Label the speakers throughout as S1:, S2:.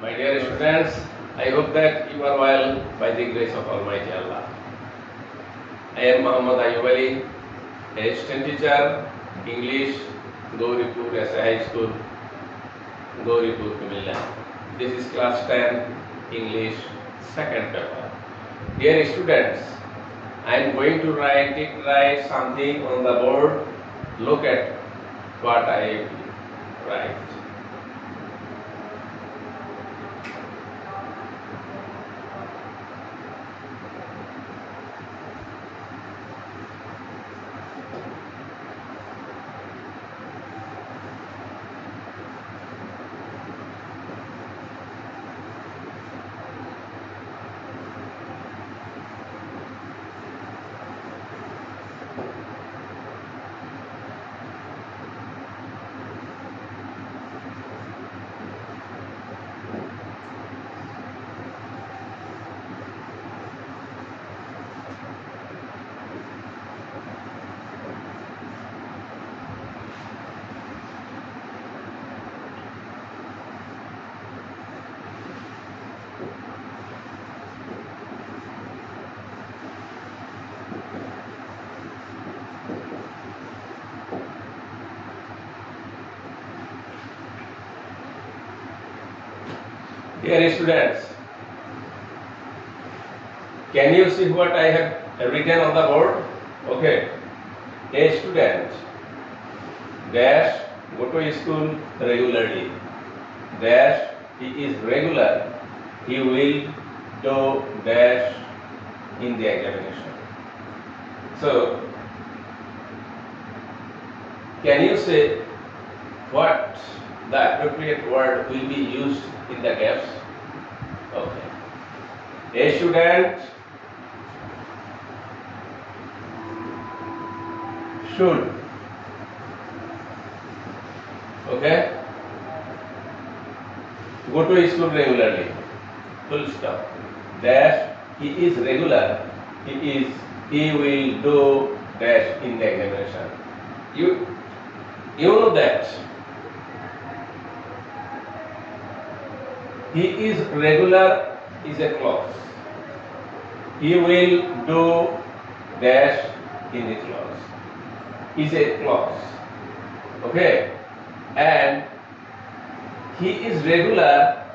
S1: My dear students, I hope that you are well by the grace of Almighty Allah. I am Muhammad Ayub Ali, assistant teacher, English, Gauripur SA High School, Gauripur, Kumilla. This is class 10, English, second paper. Dear students, I am going to write something on the board. Look at what I write. Dear students, can you see what I have written on the board? Okay. A student dash go to school regularly. Dash he is regular. He will do dash in the examination. So, can you say what the appropriate word will be used in the gaps? Okay. A student should. Okay. Go to school regularly. Full stop. Dash he is regular. He will do dash in the examination. You know that he is regular is a clause. He will do dash in the clause. Is a clause. Okay. And he is regular.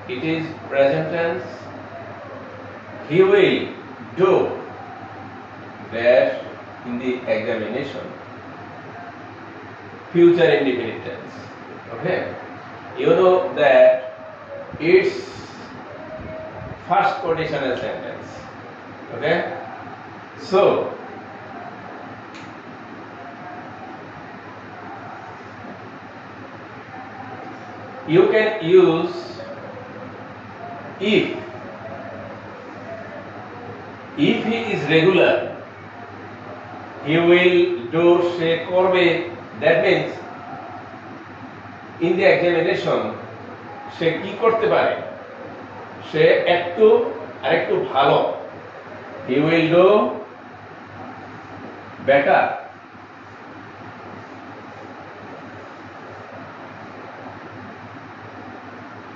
S1: It is present tense. He will do dash in the examination. Future indefinite tense. Okay. You know that it's first conditional sentence. Okay. So you can use if he is regular, he will do she korbe. That means in the examination সে কি করতে পারে, সে একটু আরেকটু ভালো, he will do better.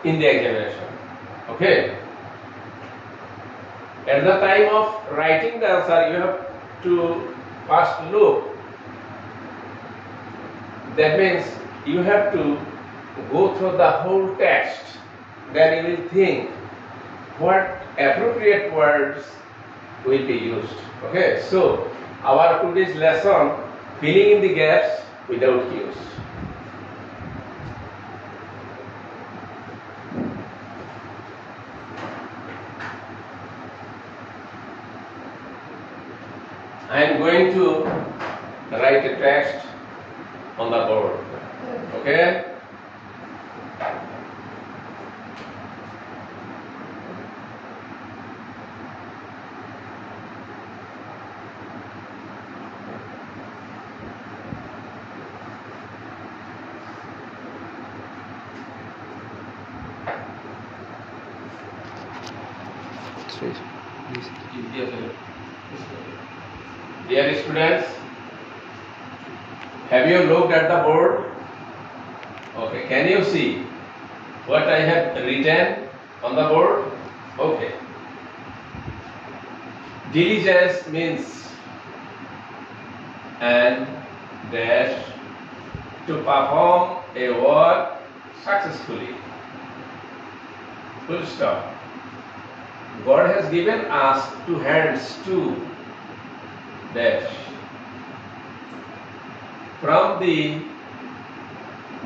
S1: In the examination. Okay. At the time of writing the answer, you have to first look. That means you have to go through the whole text. Then you will think what appropriate words will be used. Okay. So our today's lesson, filling in the gaps without cues. I am going to write a text on the board. Okay. Dear students, have you looked at the board? Okay, can you see what I have written on the board? Okay. Diligence means and dash to perform a work successfully. Full stop. God has given us two hands to dash. From the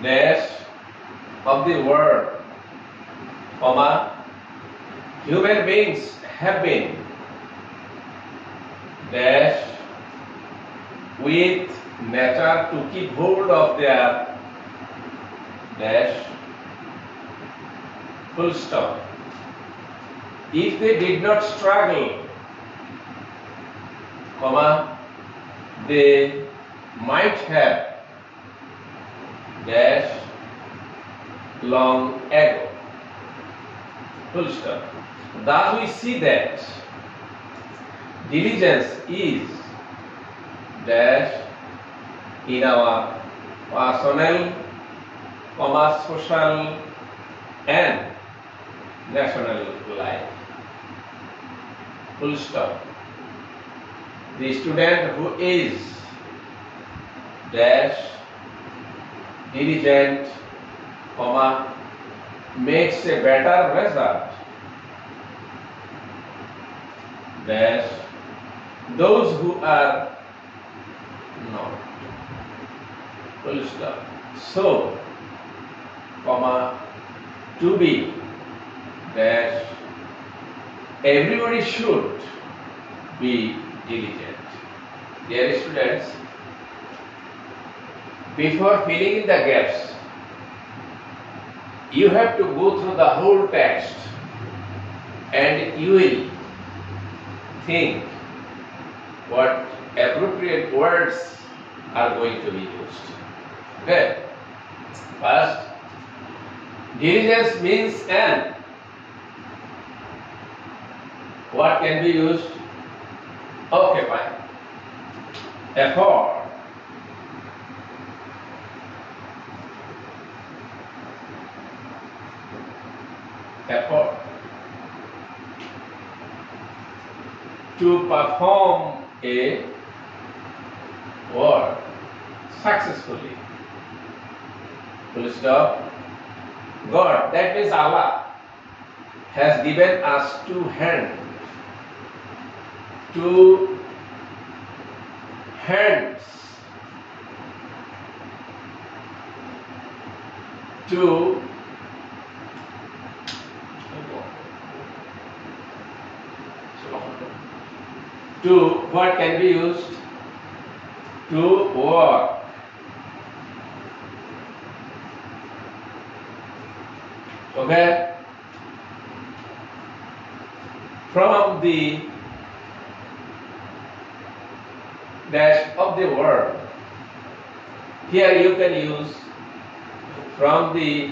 S1: dash of the word, comma, human beings have been dash with nature to keep hold of their dash, full stop. If they did not struggle, comma, they might have dash long ago, full stop. Thus we see that diligence is dash in our personal, comma, social and national life, full stop. The student who is dash diligent, comma, makes a better result dash those who are not, full stop. So, comma, to be dash everybody should be diligent. Dear students, before filling in the gaps, you have to go through the whole text and you will think what appropriate words are going to be used. Okay. First, diligence means and. What can be used? Okay, fine. Effort. Effort. To perform a work successfully. Full stop. God, that means Allah, has given us two hands. Two hands to what can be used? To work. Okay? From the dash of the word, here you can use from the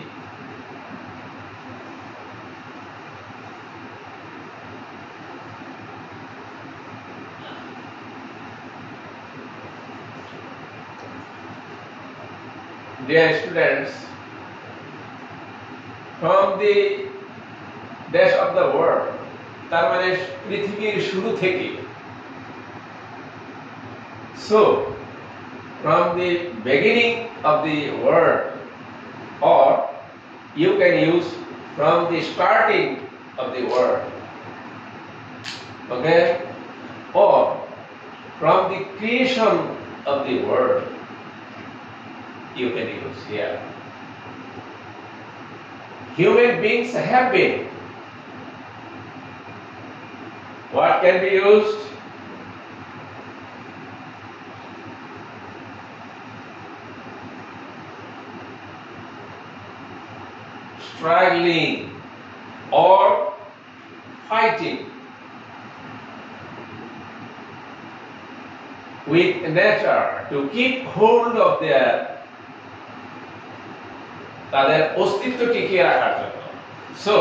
S1: dear students, from the dash of the word, তার মানে পৃথিবীর শুরু থেকে. So, from the beginning of the word, or you can use from the starting of the word, okay, or from the creation of the word, you can use here. Human beings have been. What can be used? Struggling or fighting with nature to keep hold of তাদের অস্তিত্ব টিকিয়ে রাখার জন্য. So,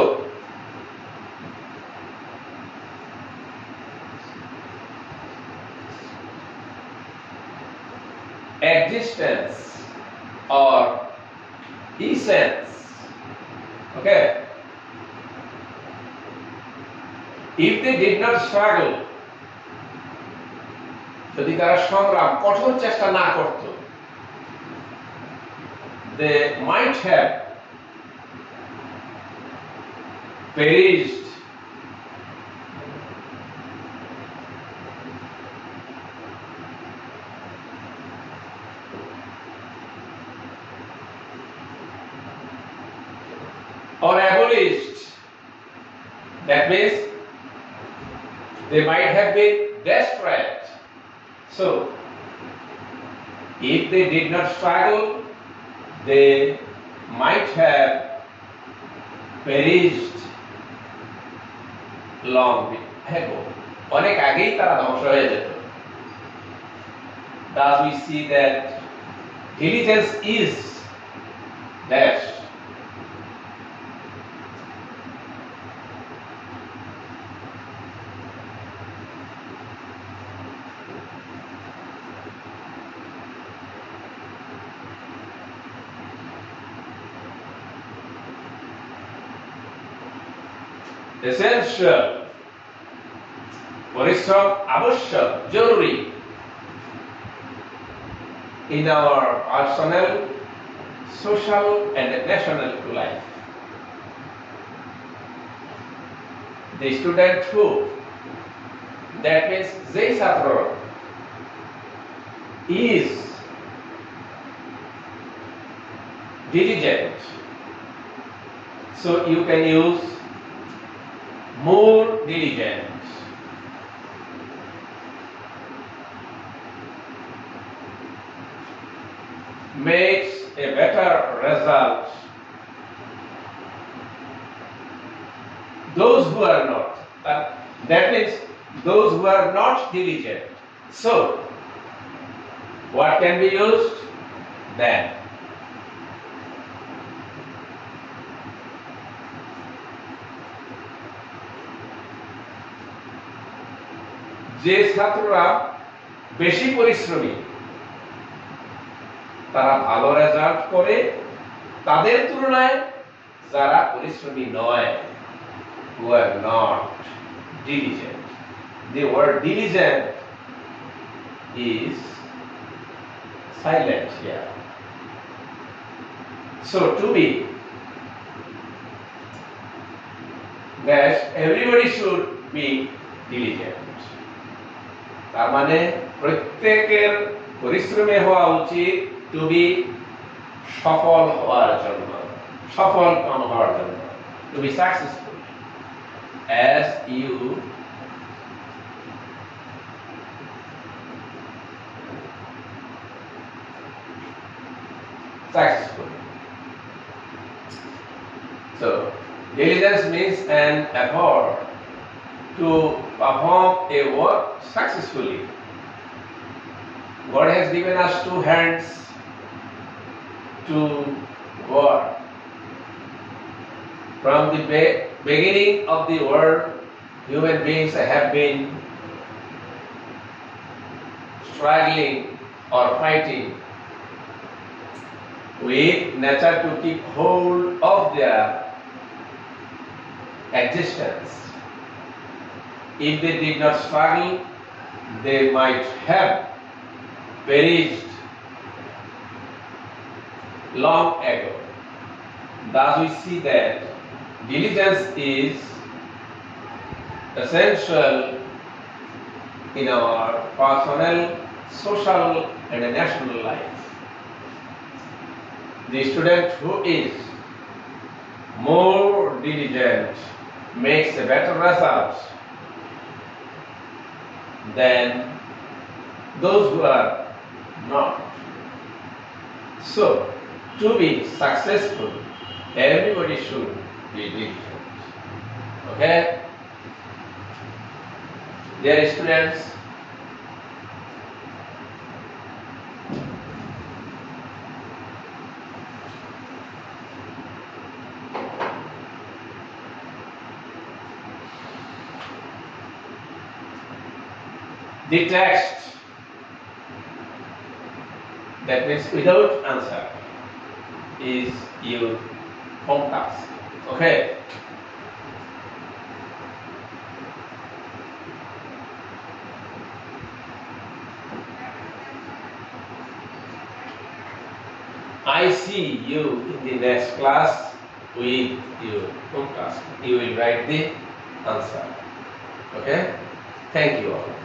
S1: existence or essence Okay? If they did not struggle, যদি তারা সংগ্রাম কঠোর চেষ্টা না করত, they might have perished or abolished. That means they might have been desperate. So, if they did not struggle, they might have perished long ago. অনেক আগেই তারা ধ্বংস হয়ে যেত। Thus we see that diligence is dash. Essential, পরিশ্রম আবশ্যক, জরুরি in our personal, social and national life. The student who, that means যে ছাত্র is diligent, so you can use more diligent. Makes a better result. Those who are not, that means those who are not diligent. So, what can be used? Then. যে ছাত্ররা বেশি পরিশ্রমী তারা ভালো result করে তাদের তুলনায় যারা পরিশ্রমী নয়, who are not diligent. The word diligent is silent here. So to be that everybody should be diligent. তার মানে প্রত্যেকের পরিশ্রমী হওয়া উচিত টু বি সফল হওয়ার জন্য, সফল কাম হওয়ার জন্য, to be successful. As you successful. So diligence means an effort to perform a work successfully. God has given us two hands to work. From the beginning of the world, human beings have been struggling or fighting with nature to keep hold of their existence. If they did not struggle, they might have perished long ago. Thus we see that diligence is essential in our personal, social and national life. The student who is more diligent makes a better result than those who are not. So, to be successful, everybody should be diligent. Okay? Dear students, the text, that means without answer, is your home task. Okay. I see you in the next class with your home task. You will write the answer. Okay? Thank you all.